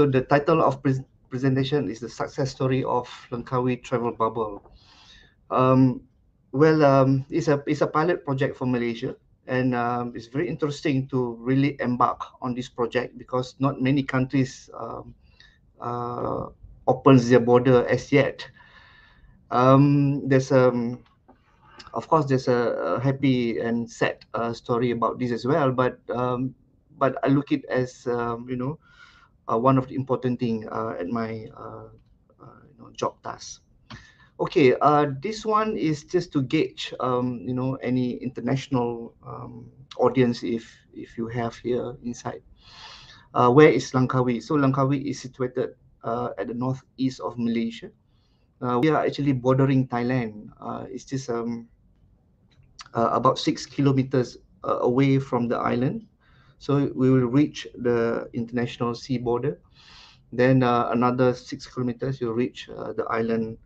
So the title of presentation is the success story of Langkawi travel bubble. It's a pilot project for Malaysia, and it's very interesting to really embark on this project because not many countries opens their border as yet. There's of course there's a happy and sad story about this as well, but I look it as one of the important thing at my job task. Okay, this one is just to gauge any international audience if you have here inside. Where is Langkawi? So Langkawi is situated at the northeast of Malaysia. We are actually bordering Thailand. It's just about 6 kilometers away from the island. So we will reach the international sea border. Then another 6 kilometers, you'll reach the island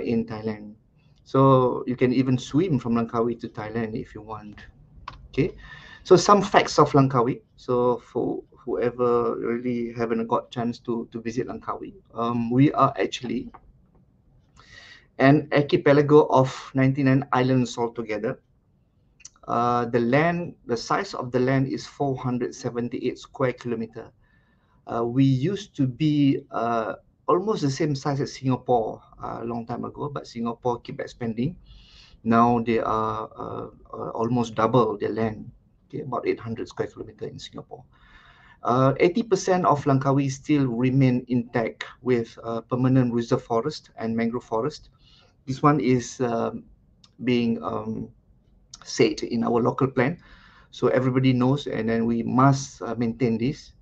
in Thailand. So you can even swim from Langkawi to Thailand if you want. Okay, so some facts of Langkawi. So for whoever really haven't got chance to visit Langkawi, we are actually an archipelago of 99 islands altogether. The size of the land is 478 square kilometer. We used to be almost the same size as Singapore a long time ago, but Singapore keep expanding. Now they are almost double their land, okay, about 800 square kilometer in Singapore. 80% of Langkawi still remain intact with permanent reserve forest and mangrove forest. This one is being set in our local plan, so everybody knows, and then we must maintain this.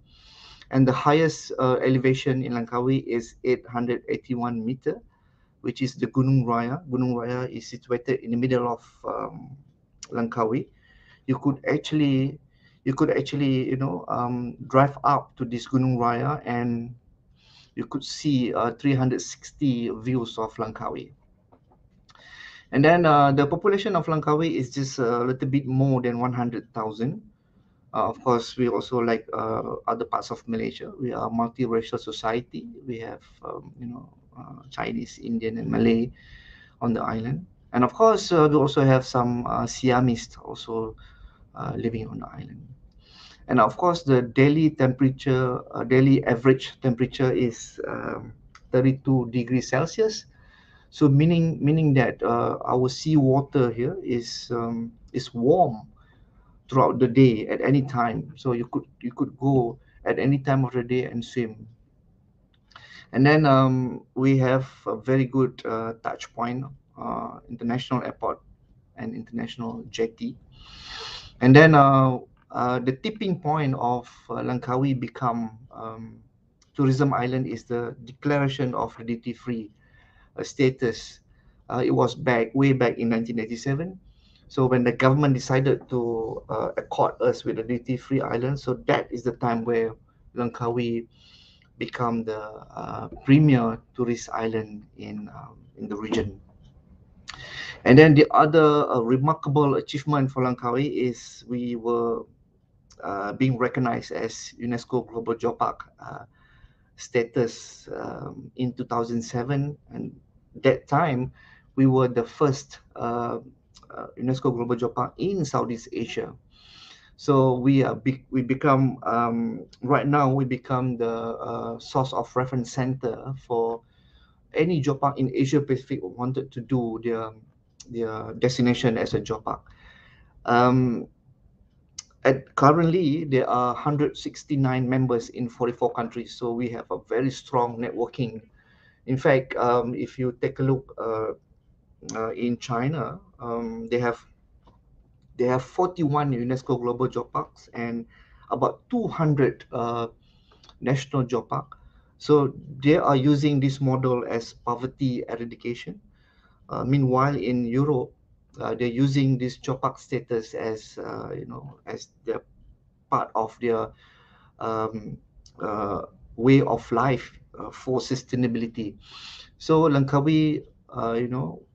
And the highest elevation in Langkawi is 881 meter, which is the Gunung Raya. Gunung Raya is situated in the middle of Langkawi. You could actually drive up to this Gunung Raya and you could see 360 views of Langkawi. And then the population of Langkawi is just a little bit more than 100,000. Of course, we also, like other parts of Malaysia, we are a multiracial society. We have Chinese, Indian, and Malay on the island. And of course, we also have some Siamese also living on the island. And of course, the daily temperature, daily average temperature is 32 degrees Celsius. So meaning that our sea water here is warm throughout the day at any time. So you could go at any time of the day and swim. And then we have a very good touch point, international airport and international jetty. And then the tipping point of Langkawi become tourism island is the declaration of the duty-free status. It was way back in 1987. So when the government decided to accord us with a duty-free island, so that is the time where Langkawi become the premier tourist island in the region. And then the other remarkable achievement for Langkawi is we were being recognized as UNESCO Global Geopark status in 2007, and that time we were the first UNESCO Global Geopark in Southeast Asia. So we become right now we become the source of reference center for any geopark in Asia Pacific who wanted to do their destination as a geopark. Currently, there are 169 members in 44 countries, so we have a very strong networking. In fact, if you take a look in China, they have 41 UNESCO Global Geoparks and about 200 national geopark. So they are using this model as poverty eradication. Meanwhile, in Europe, they're using this geopark status as as their part of their way of life for sustainability. So Langkawi,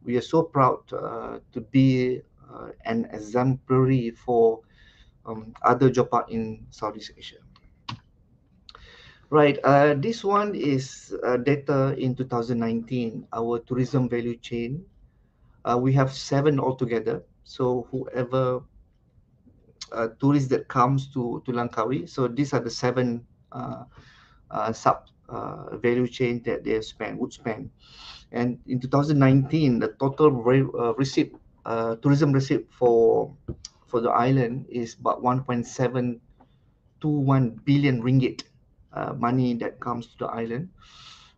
we are so proud to be an exemplary for other geopark in Southeast Asia. Right. This one is data in 2019, our tourism value chain. We have 7 altogether. So whoever tourist that comes to Langkawi, so these are the 7 sub value chain that they would spend. And in 2019, the total receipt, tourism receipt for the island is about 1.721 billion ringgit money that comes to the island.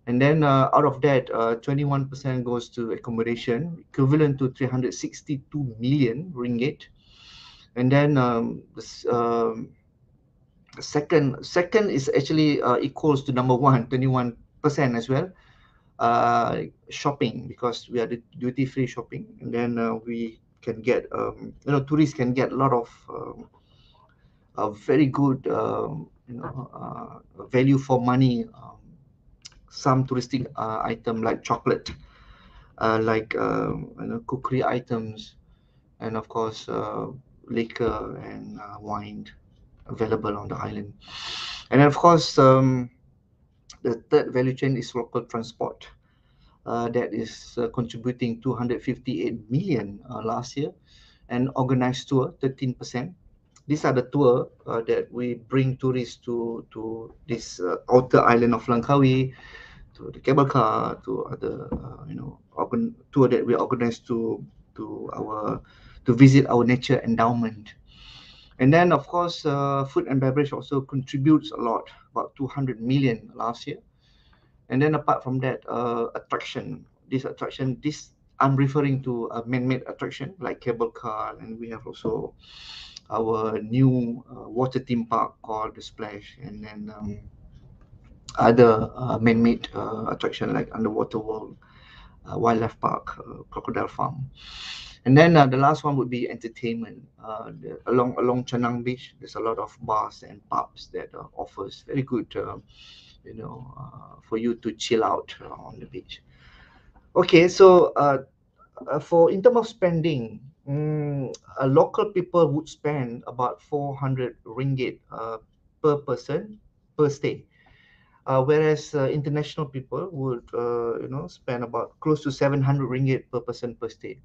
And then out of that, 21% goes to accommodation, equivalent to 362 million ringgit. And then second is actually equals to number one, 21% as well. Shopping, because we are the duty-free shopping, and then we can get tourists can get a lot of very good value for money. Some touristic item like chocolate, like cookery items, and of course liquor and wine available on the island. And then of course the third value chain is local transport. That is contributing 258 million last year, and organized tour 13%. These are the tour that we bring tourists to this outer island of Langkawi, to the cable car, to other tour that we organize to visit our nature endowment. And then of course food and beverage also contributes a lot, about 200 million last year. And then apart from that, this I'm referring to a man-made attraction like cable car, and we have also our new water theme park called the Splash, and then other man-made attraction like underwater world, wildlife park, crocodile farm. And then the last one would be entertainment. Along Chanang Beach, there's a lot of bars and pubs that offers very good for you to chill out on the beach. Okay, so for in terms of spending, local people would spend about 400 ringgit per person per stay, whereas international people would spend about close to 700 ringgit per person per stay.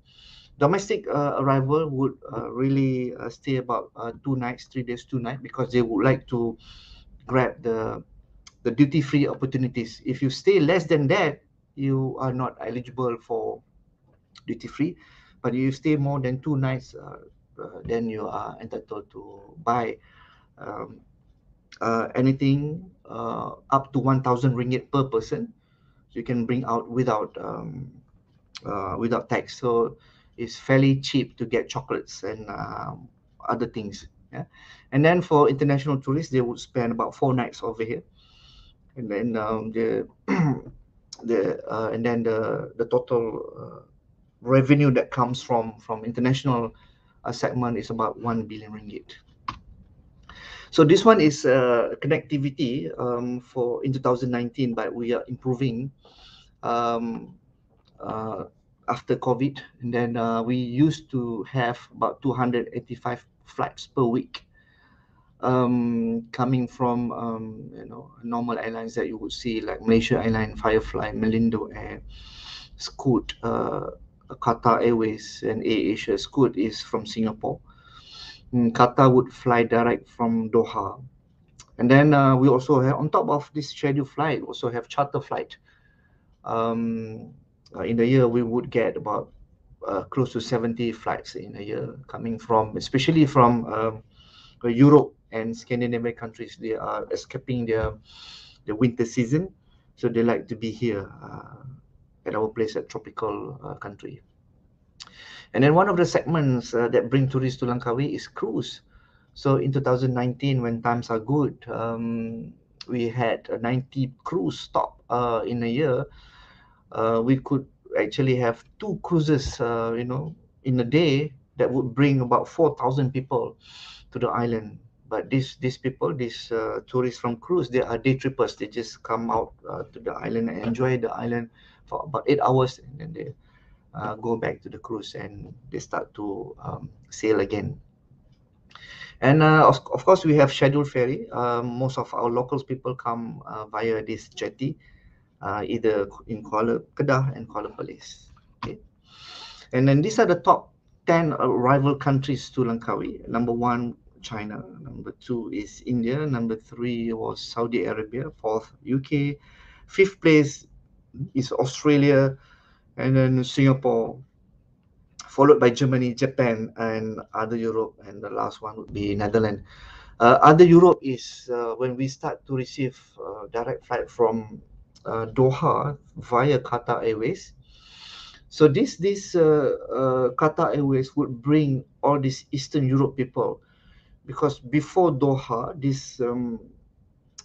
Domestic arrival would really stay about 2 nights, 3 days, 2 nights, because they would like to grab the duty-free opportunities. If you stay less than that, you are not eligible for duty-free. But if you stay more than 2 nights, then you are entitled to buy anything up to 1,000 ringgit per person. So you can bring out without tax. So it's fairly cheap to get chocolates and other things. Yeah. And then for international tourists, they would spend about 4 nights over here. And then the total revenue that comes from international segment is about 1 billion ringgit. So this one is connectivity for in 2019, but we are improving after COVID. And then we used to have about 285 flights per week coming from normal airlines that you would see, like Malaysia Airline, Firefly, Malindo Air, Scoot, Qatar Airways, and AirAsia. Scoot is from Singapore. Qatar would fly direct from Doha. And then we also have, on top of this scheduled flight, also have charter flight. In a year, we would get about close to 70 flights in a year coming from, especially from Europe and Scandinavian countries. They are escaping the winter season, so they like to be here at our place, at tropical country. And then one of the segments that bring tourists to Langkawi is cruise. So in 2019, when times are good, we had 90 cruise stop in a year. We could actually have 2 cruises, in a day, that would bring about 4,000 people to the island. But these tourists from cruise, they are day trippers. They just come out to the island and enjoy the island for about 8 hours, and then they go back to the cruise and they start to sail again. And of course, we have scheduled ferry. Most of our locals people come via this jetty, either in Kuala Kedah and Kuala Perlis. Okay. And then these are the top 10 rival countries to Langkawi. Number one, China. Number two is India. Number three was Saudi Arabia. Fourth, UK. Fifth place is Australia, and then Singapore, followed by Germany, Japan, and other Europe. And the last one would be Netherlands. Other Europe is when we start to receive direct flight from Doha via Qatar Airways. So this Qatar Airways would bring all these Eastern Europe people, because before Doha, this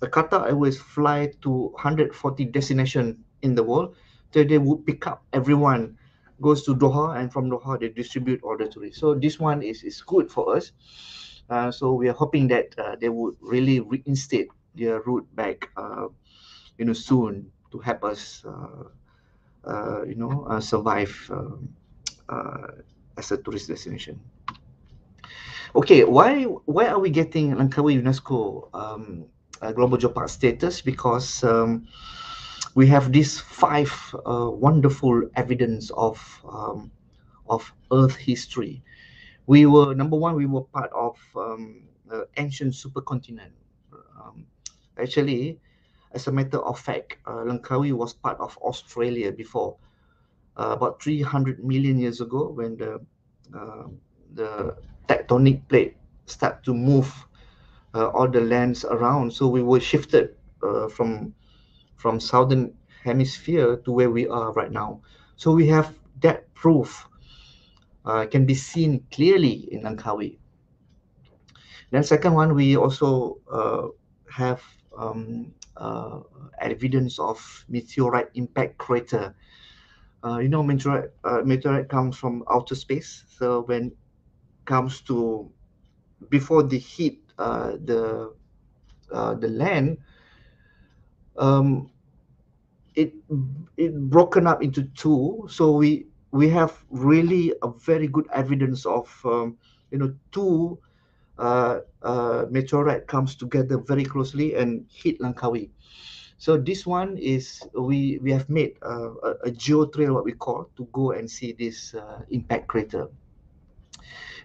Qatar Airways fly to 140 destinations in the world. So they would pick up everyone, goes to Doha, and from Doha they distribute all the tourists. So this one is good for us. So we are hoping that they would really reinstate their route back, soon, to help us, survive as a tourist destination. Okay, why are we getting Langkawi UNESCO Global Geopark status? Because we have these 5 wonderful evidence of Earth history. We were, number one, we were part of ancient supercontinent. Actually, as a matter of fact, Langkawi was part of Australia before, about 300 million years ago, when the tectonic plate start to move all the lands around. So we were shifted from southern hemisphere to where we are right now. So we have that proof, can be seen clearly in Langkawi. Then second one, we also have evidence of meteorite impact crater. Meteorite comes from outer space. So when it comes to, before they hit the land, it broken up into two. So we have really a very good evidence of two meteorite comes together very closely and hit Langkawi. So this one is, we have made a geo trail, what we call, to go and see this impact crater.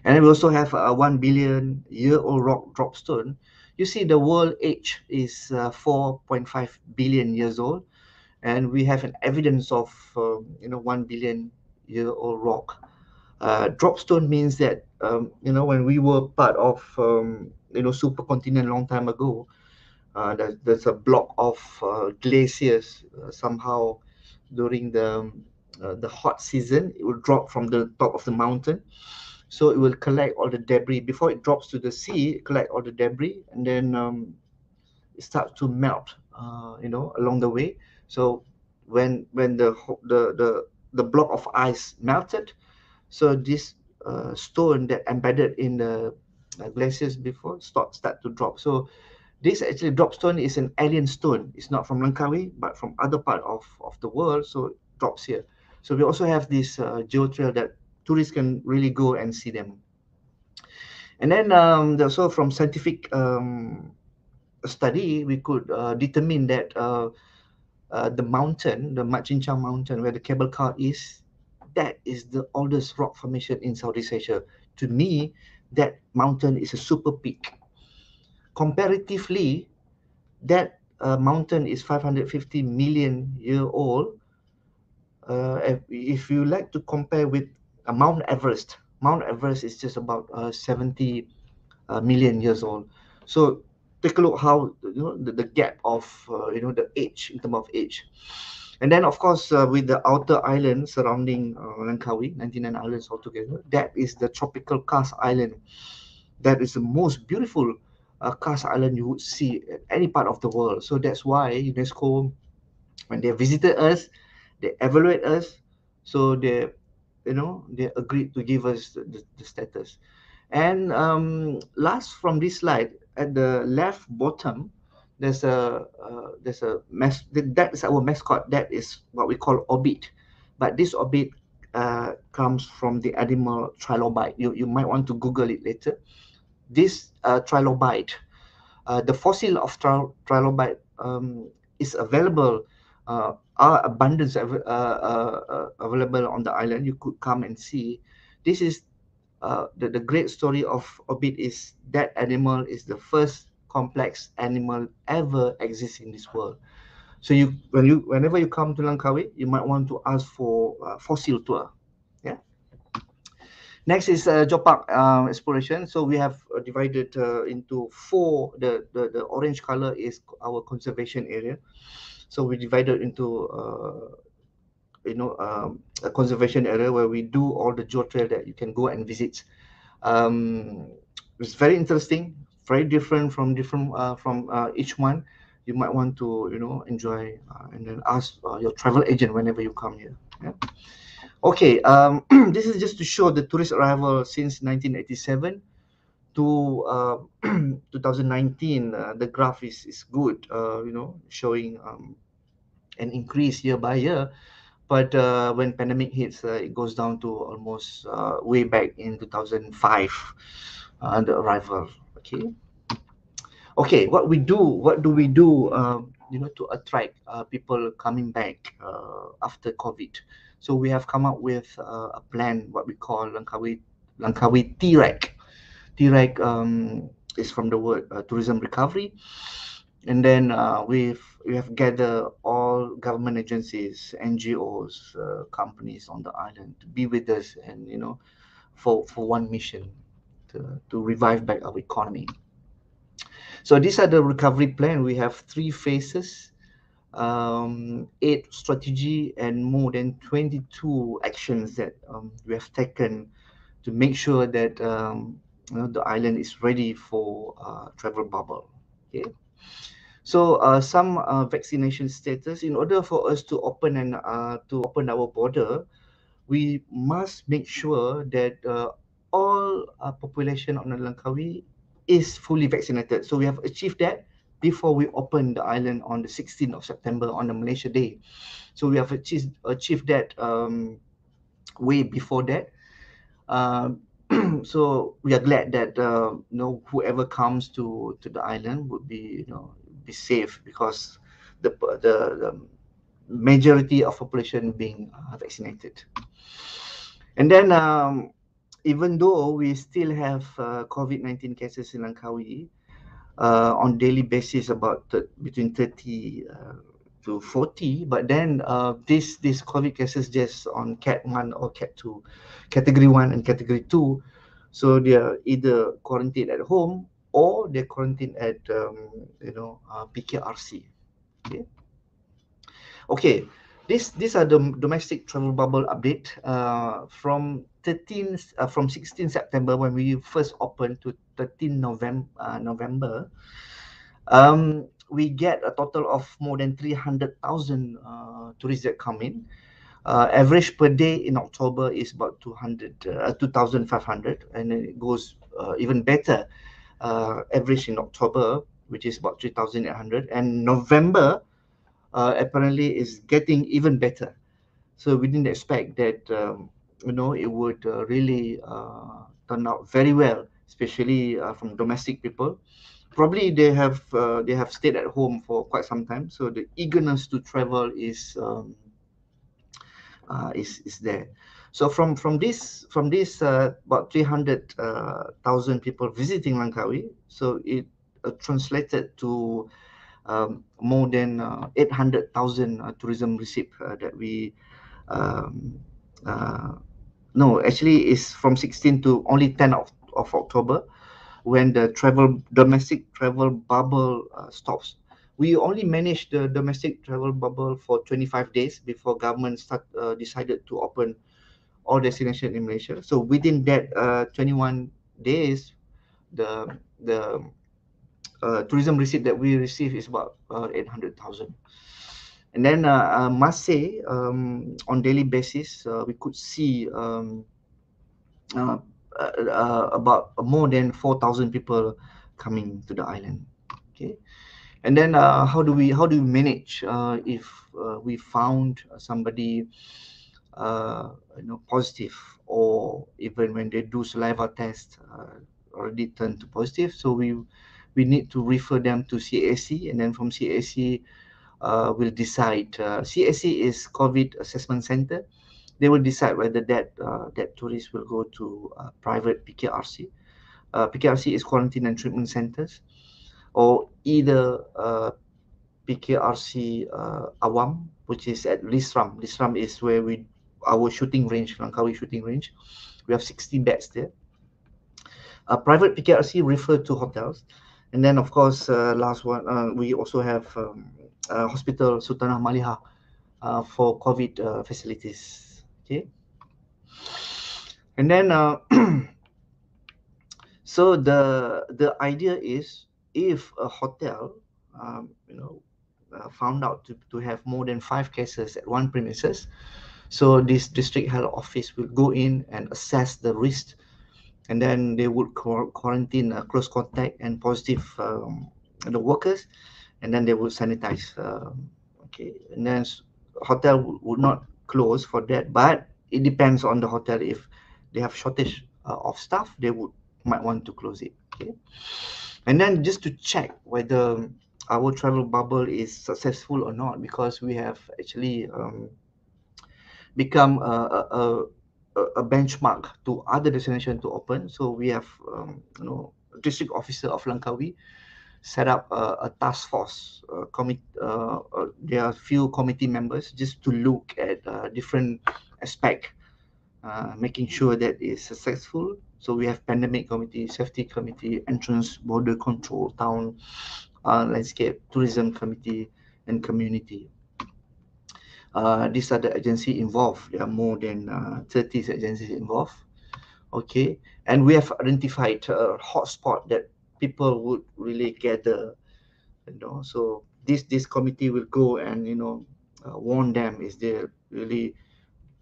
And then we also have a 1 billion year old rock dropstone. You see, the world age is 4.5 billion years old, and we have an evidence of 1 billion year old rock. Dropstone means that when we were part of supercontinent long time ago, there's a block of glaciers, somehow during the hot season, it will drop from the top of the mountain. So it will collect all the debris before it drops to the sea, collect all the debris, and then it starts to melt along the way. So when the block of ice melted, so this stone that embedded in the glaciers before start to drop. So this actually drop stone is an alien stone. It's not from Langkawi, but from other part of the world. So it drops here. So we also have this geotrail that tourists can really go and see them. And then also from scientific study, we could determine that the mountain, the Mat Cincang mountain, where the cable car is, that is the oldest rock formation in Southeast Asia. To me, that mountain is a super peak. Comparatively, that mountain is 550 million year old. If you like to compare with Mount Everest is just about 70 million years old. So take a look how the gap of the age, in terms of age. And then of course with the outer island surrounding Langkawi, 99 islands altogether, that is the tropical karst island. That is the most beautiful karst island you would see at any part of the world. So that's why UNESCO, when they visited us, they evaluate us, so they agreed to give us the status. And last from this slide, at the left bottom, there's a that is our mascot. That is what we call orbit, but this orbit comes from the animal trilobite. You might want to Google it later. this trilobite, the fossil of trilobite is available, are abundance available on the island. You could come and see. This is the great story of Orbit is that animal is the first complex animal ever exists in this world. So whenever you come to Langkawi, you might want to ask for fossil tour. Yeah. Next is Jopak exploration. So we have divided into four. The orange color is our conservation area. So we divided into a conservation area where we do all the Joe trail that you can go and visit. It's very interesting, very different from each one. You might want to enjoy and then ask your travel agent whenever you come here. Yeah. Okay, this is just to show the tourist arrival since 1987 to 2019. The graph is good, showing an increase year by year. But when pandemic hits, it goes down to almost way back in 2005, the arrival. Okay. Okay, what do we do, to attract people coming back after COVID? So we have come up with a plan, what we call Langkawi T-REC. T-REC is from the word tourism recovery. And then we have gathered all government agencies, NGOs, companies on the island to be with us, and for one mission, to revive back our economy. So these are the recovery plan. We have 3 phases, 8 strategy, and more than 22 actions that we have taken to make sure that the island is ready for travel bubble. Okay. So some vaccination status. In order for us to open our border, we must make sure that all population on Langkawi is fully vaccinated. So we have achieved that before we open the island on the 16th of September on the Malaysia Day. So we have achieved that way before that. So we are glad that whoever comes to the island would be be safe, because the majority of population being vaccinated. And then even though we still have COVID-19 cases in Langkawi on daily basis, about between 30 to 40, but then this COVID cases just on Cat 1 or Cat 2, Category 1 and Category 2. So they are either quarantined at home or they're quarantined at PKRC. Okay. Okay, these are the domestic travel bubble update from 16 September when we first opened to 13 November. We get a total of more than 300,000 tourists that come in. Average per day in October is about 2,500, and then it goes even better. Average in October, which is about 3,800, and November apparently is getting even better. So we didn't expect that it would really turn out very well, especially from domestic people. Probably they have stayed at home for quite some time, so the eagerness to travel is there. So from this about 300,000 people visiting Langkawi, so it translated to more than 800,000 tourism receipt that we no, actually it's from 16 to only 10 of October, when the domestic travel bubble stops. We only managed the domestic travel bubble for 25 days before government decided to open all destinations in Malaysia. So within that 21 days, the tourism receipt that we receive is about 800,000. And then I must say, on daily basis, we could see about more than 4,000 people coming to the island. Okay, and then how do we manage if we found somebody positive, or even when they do saliva test, already turned to positive. So we need to refer them to CAC, and then from CAC will decide. CAC is COVID Assessment Center. They will decide whether that tourist will go to private PKRC. PKRC is quarantine and treatment centers, or either PKRC Awam, which is at Lisram. Lisram is where our shooting range, Langkawi shooting range. We have 60 beds there. Private PKRC refer to hotels, and then of course last one we also have Hospital Sultanah Maliha for COVID facilities. Okay, and then so the idea is, if a hotel found out to have more than 5 cases at one premises, so this district health office will go in and assess the risk, and then they would quarantine close contact and positive the workers, and then they will sanitize. Okay, and then hotel would not close for that, but it depends on the hotel. If they have shortage of staff, they might want to close it. Okay, and then just to check whether our travel bubble is successful or not, because we have actually become a benchmark to other destinations to open. So we have district officer of Langkawi set up a task force committee. There are few committee members just to look at different aspects, making sure that it's successful. So we have pandemic committee, safety committee, entrance, border control, town, landscape, tourism committee, and community. These are the agencies involved. There are more than 30 agencies involved. Okay, and we have identified a hotspot that people would really gather. So this committee will go and warn them if they really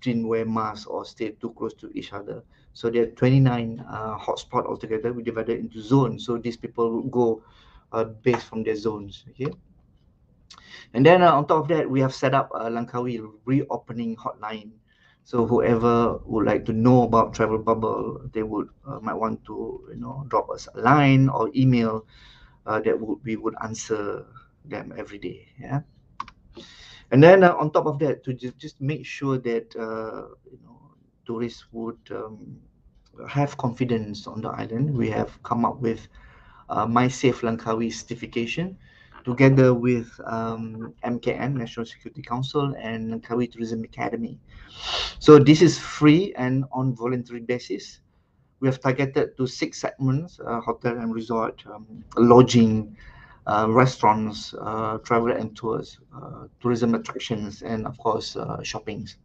didn't wear masks or stay too close to each other. So there are 29 hotspots altogether. We divided into zones. So these people will go based from their zones. Okay. And then on top of that, we have set up a Langkawi reopening hotline. So whoever would like to know about travel bubble, they would might want to drop us a line or email that we would answer them every day. Yeah. And then on top of that, to just make sure that tourists would have confidence on the island, we have come up with My Safe Langkawi certification, together with MKM, National Security Council, and Langkawi Tourism Academy. So this is free and on voluntary basis. We have targeted to 6 segments: hotel and resort, lodging, restaurants, travel and tours, tourism attractions, and of course shoppings.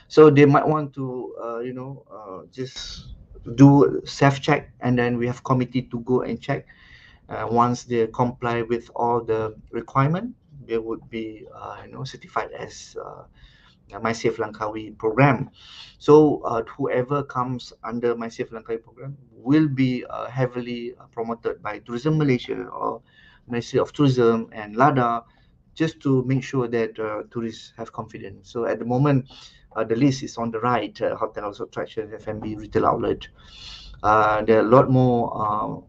So they might want to just do self-check, and then we have committee to go and check. Once they comply with all the requirement, they would be certified as My Safe Langkawi program. So whoever comes under My Safe Langkawi program will be heavily promoted by Tourism Malaysia or Ministry of Tourism and LADA, just to make sure that tourists have confidence. So at the moment, the list is on the right: hotels, attractions, F&B, retail outlet. There are a lot more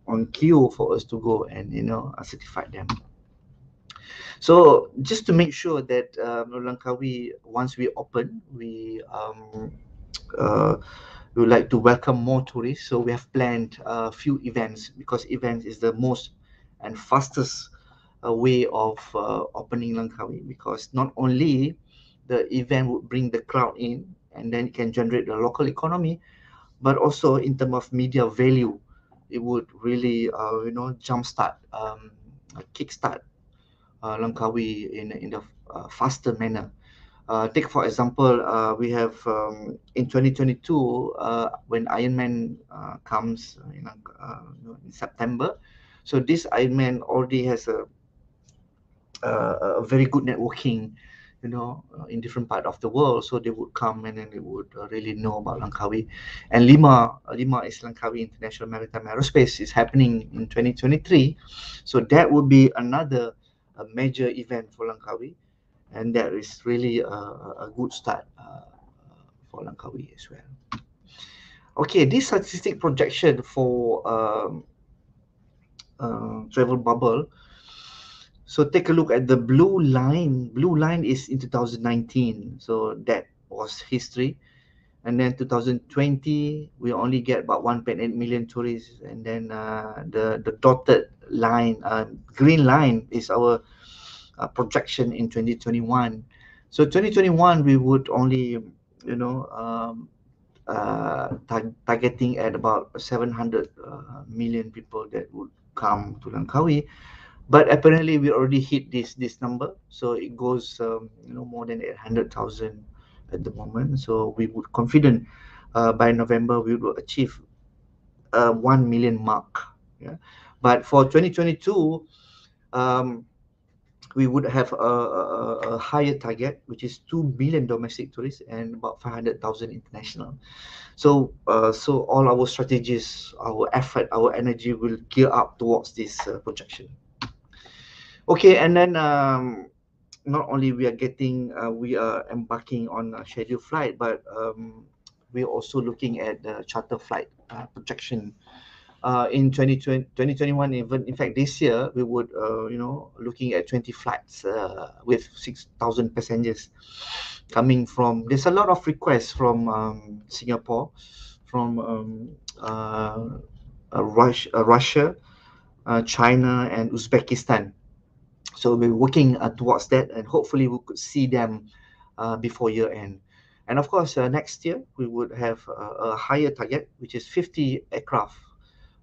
on queue for us to go and certify them. So just to make sure that Langkawi, once we open, we would like to welcome more tourists. So we have planned a few events, because events is the most and fastest way of opening Langkawi, because not only the event would bring the crowd in and then it can generate the local economy, but also in terms of media value, it would really jumpstart, kickstart Langkawi in a faster manner. Take for example, we have in 2022 when Ironman comes in September. So this Ironman already has a very good networking, in different part of the world. So they would come and then they would really know about Langkawi. And Lima is Langkawi International Maritime Aerospace is happening in 2023. So that would be another major event for Langkawi, and that is really a good start for Langkawi as well. Okay, this statistic projection for travel bubble. So take a look at the blue line. Blue line is in 2019. So that was history. And then 2020, we only get about 1.8 million tourists. And then the dotted line, green line is our projection in 2021. So 2021, we would only, targeting at about 700 million people that would come to Langkawi. But apparently we already hit this number, so it goes more than 800,000 at the moment. So we would confident by November we will achieve 1 million mark. Yeah, but for 2022, um, we would have a higher target, which is 2 million domestic tourists and about 500,000 international. So so all our strategies, our effort, our energy will gear up towards this projection. Okay, and then not only we are embarking on a scheduled flight, but we're also looking at the charter flight projection. In 2021, even in fact this year, we would looking at 20 flights with 6,000 passengers coming from. There's a lot of requests from Singapore, from Russia, China, and Uzbekistan. So we're working towards that, and hopefully we could see them before year end. And of course, next year we would have a higher target, which is 50 aircraft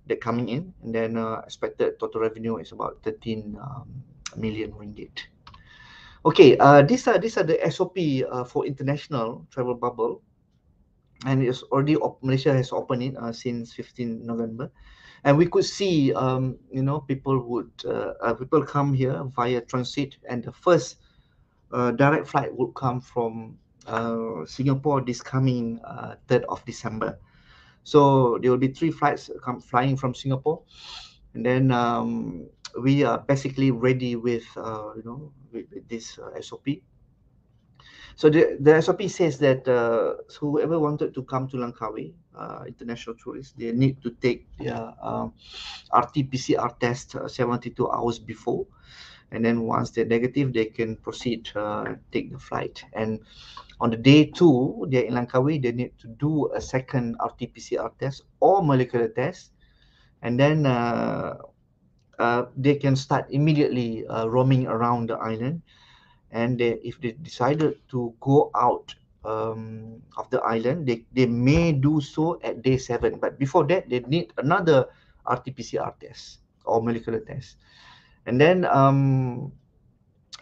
that coming in, and then expected total revenue is about 13 million ringgit. Okay, these are the SOP for international travel bubble, and it's already Malaysia has opened it since 15 November. And we could see people come here via transit, and the first direct flight would come from Singapore this coming 3rd of December. So there will be 3 flights flying from Singapore, and then we are basically ready with with this SOP. So the SOP says that whoever wanted to come to Langkawi, international tourists, they need to take their RT-PCR test 72 hours before, and then once they're negative, they can proceed take the flight. And on the day 2, they're in Langkawi, they need to do a second RT-PCR test or molecular test, and then they can start immediately roaming around the island. And if they decided to go out of the island, they may do so at day 7. But before that, they need another RT-PCR test or molecular test. And then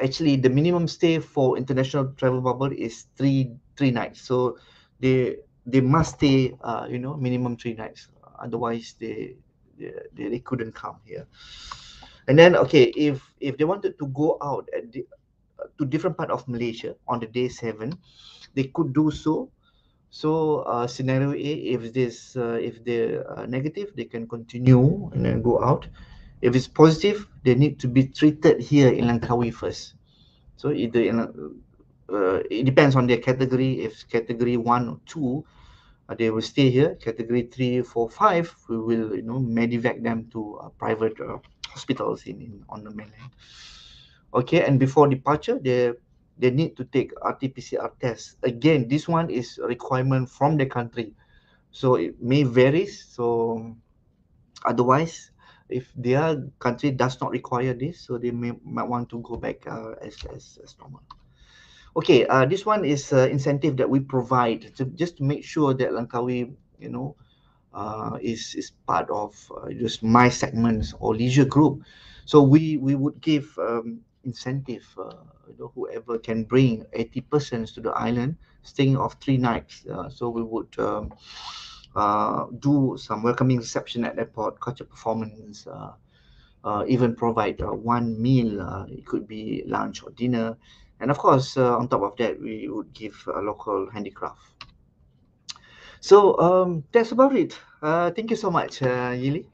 actually the minimum stay for international travel bubble is three nights. So they must stay minimum 3 nights. Otherwise they couldn't come here. And then okay, if they wanted to go out to different part of Malaysia on the day 7, they could do so. So scenario A, if they're negative, they can continue and then go out. If it's positive, they need to be treated here in Langkawi first. So either it depends on their category. If category 1 or 2, they will stay here. Category 3, 4, 5, we will medevac them to private hospitals on the mainland. Okay, and before departure, they need to take RT-PCR test. Again, this one is a requirement from the country, so it may vary. So otherwise, if their country does not require this, so they might want to go back as normal. Okay, this one is incentive that we provide just to make sure that Langkawi, is part of just my segments or leisure group. So we would give incentive, whoever can bring 80 persons to the island, staying of 3 nights. So we would do some welcoming reception at airport, culture performance, even provide one meal. It could be lunch or dinner. And of course, on top of that, we would give local handicraft. So that's about it. Thank you so much, Yili.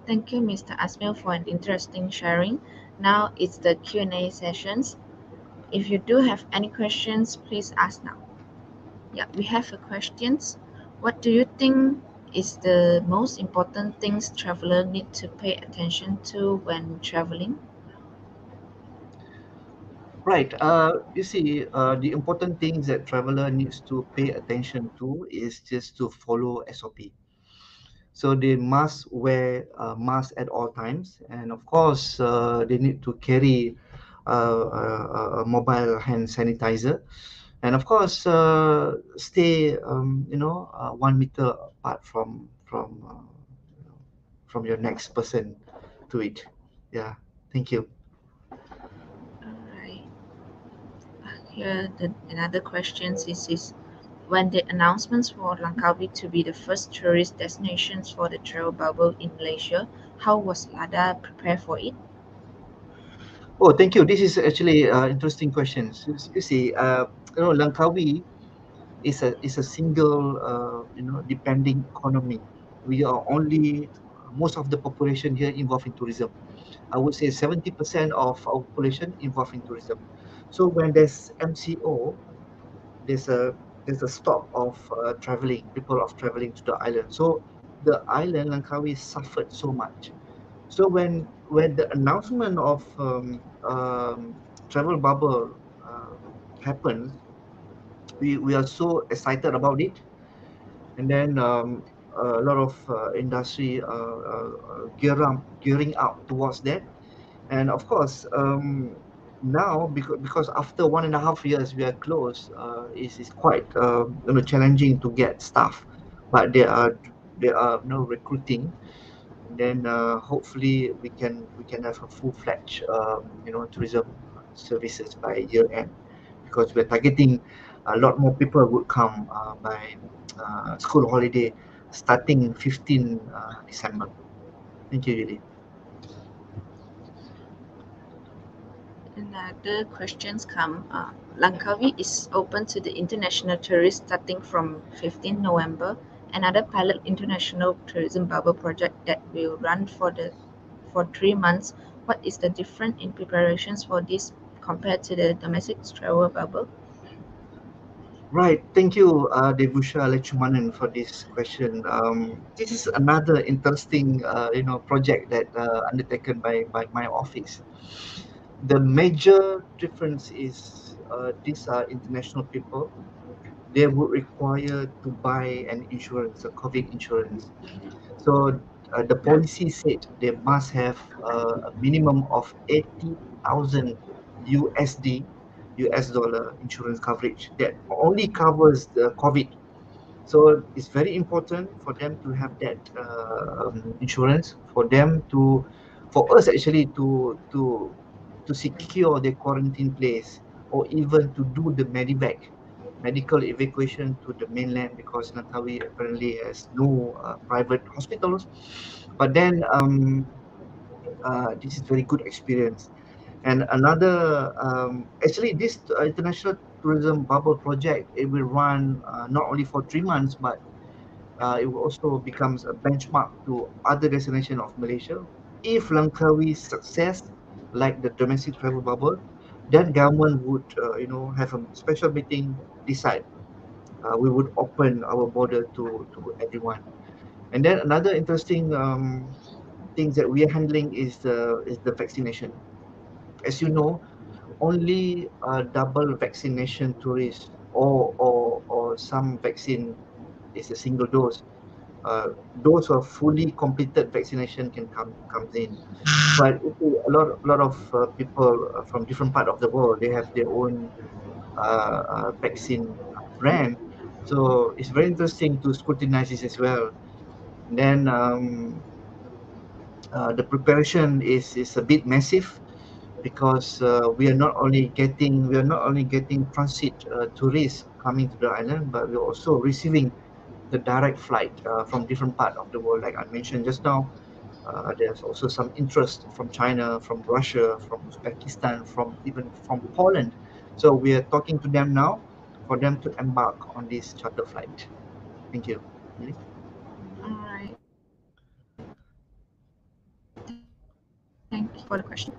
Thank you, Mr. Azmil, for an interesting sharing. Now it's the Q&A sessions. if you do have any questions, please ask now. Yeah, we have a questions. What do you think is the most important things traveler need to pay attention to when traveling? Right. You see, the important things that traveler needs to pay attention to is just to follow SOP. So they must wear a mask at all times, and of course, they need to carry a mobile hand sanitizer, and of course, stay 1 meter apart from your next person to it. Yeah. Thank you. Alright. Here another question is when the announcements for Langkawi to be the first tourist destinations for the travel bubble in Malaysia, how was LADA prepared for it? Oh, thank you. This is actually interesting questions. You see, Langkawi is a single depending economy. We are only most of the population here involved in tourism. I would say 70% of our population involved in tourism. So when there's MCO, there's a there's a stop of people of traveling to the island. So the island Langkawi suffered so much. So when the announcement of travel bubble happens, we are so excited about it, and then a lot of industry gearing up towards that. And of course, now because after 1.5 years we are closed, is quite challenging to get staff, but they are recruiting, and then hopefully we can have a full-fledged tourism services by year end, because we're targeting a lot more people would come by school holiday starting 15 December. Thank you, Julie. Another questions come. Langkawi is open to the international tourists starting from 15 November. Another pilot international tourism bubble project that will run for 3 months. What is the difference in preparations for this compared to the domestic travel bubble? Right. Thank you, Devusha Lechumanan, for this question. This is another interesting, project that undertaken by my office. The major difference is these are international people. They would require to buy an insurance, a COVID insurance. So the policy said they must have a minimum of 80,000 USD, US dollar insurance coverage that only covers the COVID. So it's very important for them to have that insurance, for us actually to secure their quarantine place, or even to do the medivac, medical evacuation to the mainland, because Langkawi apparently has no private hospitals. But then this is very good experience. And another, actually, this international tourism bubble project, it will run not only for 3 months, but it will also becomes a benchmark to other destination of Malaysia. If Langkawi success like the domestic travel bubble, then government would have a special meeting, decide we would open our border to everyone. And then another interesting things that we are handling is the vaccination. As you know, only double vaccination tourists, or some vaccine is a single dose. Those who are fully completed vaccination can comes in. But you see, a lot of people from different part of the world, they have their own vaccine brand. So it's very interesting to scrutinize this as well. And then the preparation is a bit massive, because we are not only getting transit tourists coming to the island, but we're also receiving the direct flight from different part of the world. Like I mentioned just now, there's also some interest from China, from Russia, from Uzbekistan, even from Poland. So we are talking to them now for them to embark on this charter flight. Thank you. Really? Alright, thank you for the question.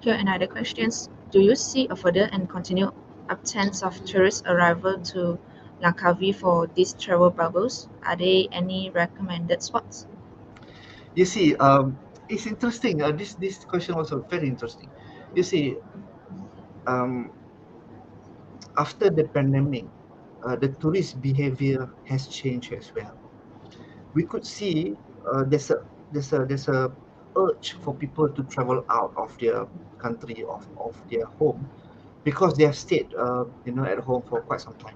Here another questions. Do you see a further and continued absence of tourist arrival to Langkawi for these travel bubbles? Are there any recommended spots? You see, it's interesting. This question also very interesting. You see, um, after the pandemic, the tourist behavior has changed as well. We could see there's a urge for people to travel out of their country, of their home, because they have stayed at home for quite some time.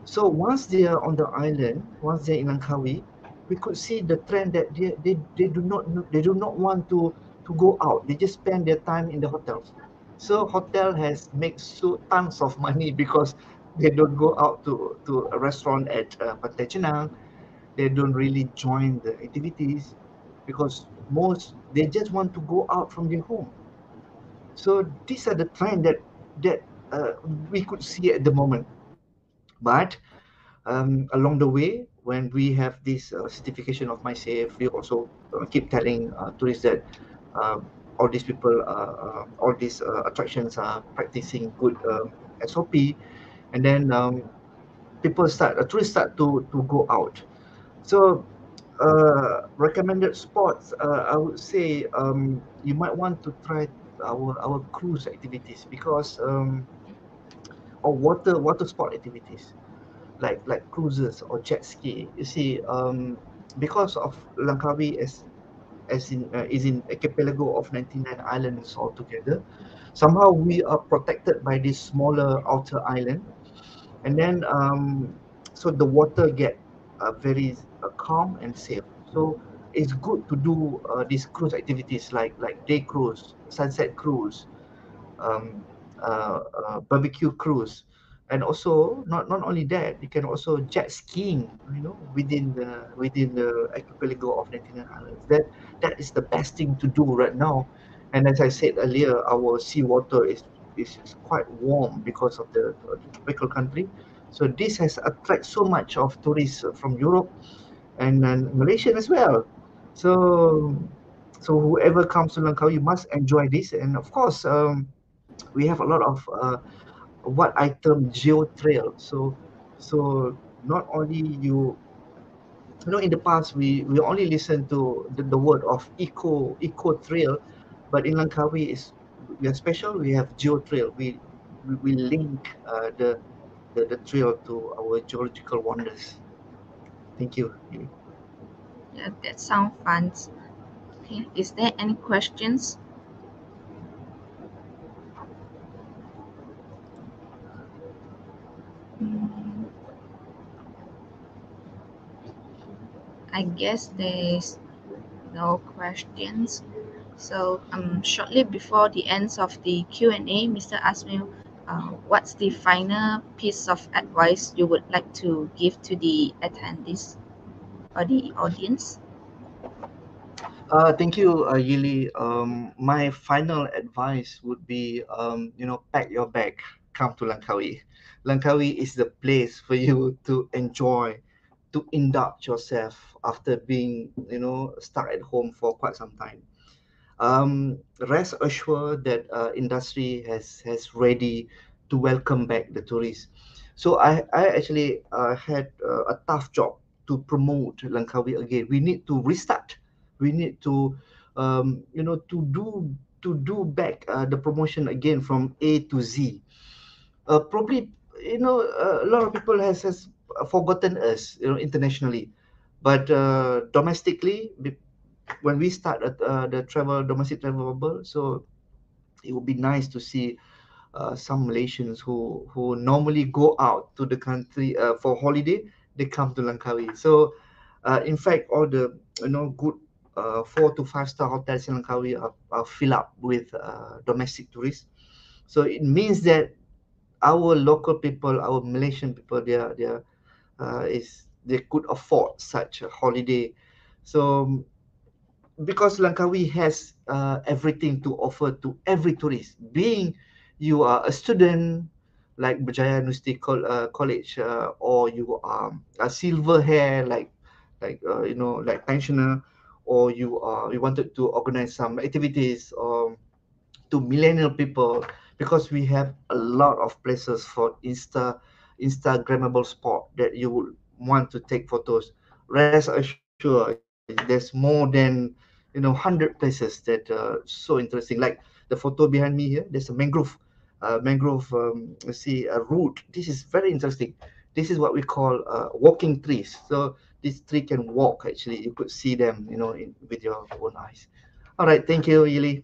So once they are on the island, once they're in Langkawi, we could see the trend that they do not want to go out. They just spend their time in the hotels. So hotel has made so tons of money because they don't go out to a restaurant at Pantai Chenang. They don't really join the activities because most they just want to go out from their home. So these are the trend that we could see at the moment. But along the way, when we have this certification of MySafe, we also keep telling tourists that uh, all these attractions are practicing good SOP, and then tourists start to go out. So recommended spots, I would say you might want to try our cruise activities because or water sport activities like cruises or jet ski. You see, because of Langkawi is in archipelago of 99 islands altogether. Somehow we are protected by this smaller outer island, and then so the water get very calm and safe. So it's good to do these cruise activities like day cruise, sunset cruise, um, barbecue cruise, and also not only that, you can also jet skiing. Within the archipelago of 99 islands. That is the best thing to do right now. And as I said earlier, our seawater is quite warm because of the tropical country. So this has attract so much of tourists from Europe and Malaysian as well. So whoever comes to Langkawi, you must enjoy this. And of course, we have a lot of what I term geo trail. So not only in the past we only listen to the word of eco trail, but in Langkawi is we are special. We have geo trail. We link the trail to our geological wonders. Thank you. Yeah, that sounds fun. Okay, is there any questions? Mm, I guess there's no questions. So shortly before the ends of the Q&A, Mr. Azmil, what's the final piece of advice you would like to give to the attendees or the audience? Thank you, Yili. My final advice would be, pack your bag, come to Langkawi. Langkawi is the place for you to enjoy, to indulge yourself after being, stuck at home for quite some time. Rest assured that industry has ready to welcome back the tourists. So I actually had a tough job to promote Langkawi again. We need to restart. We need to to do back the promotion again from A to Z. Probably a lot of people has forgotten us internationally, but domestically when we start the domestic travel bubble, so it would be nice to see some Malaysians who normally go out to the country for holiday, they come to Langkawi. So in fact, all the good 4 to 5 star hotels in Langkawi are filled up with domestic tourists. So it means that our local people, our Malaysian people, they could afford such a holiday. So because Langkawi has everything to offer to every tourist. Being you are a student like Berjaya University College, or you are a silver hair like pensioner, or you wanted to organize some activities, or to millennial people, because we have a lot of places for Instagrammable spot that you would want to take photos. Rest assured, there's more than 100 places that so interesting. Like the photo behind me here, there's a mangrove, let's see, a root. This is very interesting. This is what we call walking trees. So this tree can walk. Actually, you could see them, with your own eyes. All right, thank you, Yili.